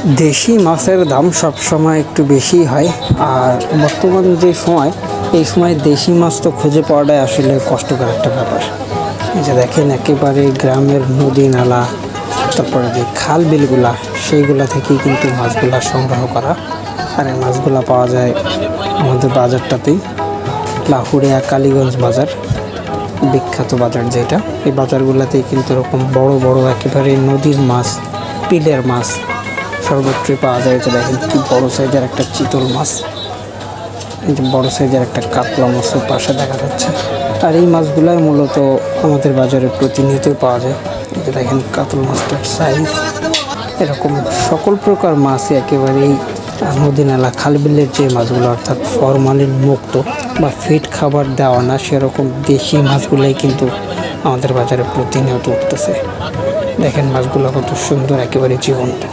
দেশি মাছের দাম সবসময় একটু বেশি হয়। আর বর্তমান যে সময়, এই সময় দেশি মাছ তো খুঁজে পাওয়াটাই আসলে কষ্টকর একটা ব্যাপার। এই যে দেখেন, একেবারে গ্রামের নদী নালা, তারপরে যে খাল বিলগুলা, সেইগুলা থেকেই কিন্তু মাছগুলা সংগ্রহ করা। আর এই মাছগুলা পাওয়া যায় আমাদের বাজারটাতেই, লাহুরিয়া কালীগঞ্জ বাজার, বিখ্যাত বাজার যেটা। এই বাজারগুলোতেই কিন্তু এরকম বড় বড় একেবারে নদীর মাছ, বিলের মাছ সর্বত্রই পাওয়া যায়। তো দেখেন কি বড় সাইজের একটা চিতল মাছ, এই যে বড় সাইজের একটা কাতলা মাছের পাশে দেখা যাচ্ছে। আর এই মাছগুলাই মূলত আমাদের বাজারে প্রতিনিয়তই পাওয়া যায়। এই যে দেখেন কাতল মাছটার সাইজ। এরকম সকল প্রকার মাছই একেবারেই নদী নালা খাল বিলের যে মাছগুলো, অর্থাৎ ফরমালিন মুক্ত বা ফিড খাবার দেওয়া না, সেরকম দেশি মাছগুলোই কিন্তু আমাদের বাজারে প্রতিনিয়ত উঠতেছে। দেখেন মাছগুলো কত সুন্দর, একেবারে জীবন্ত।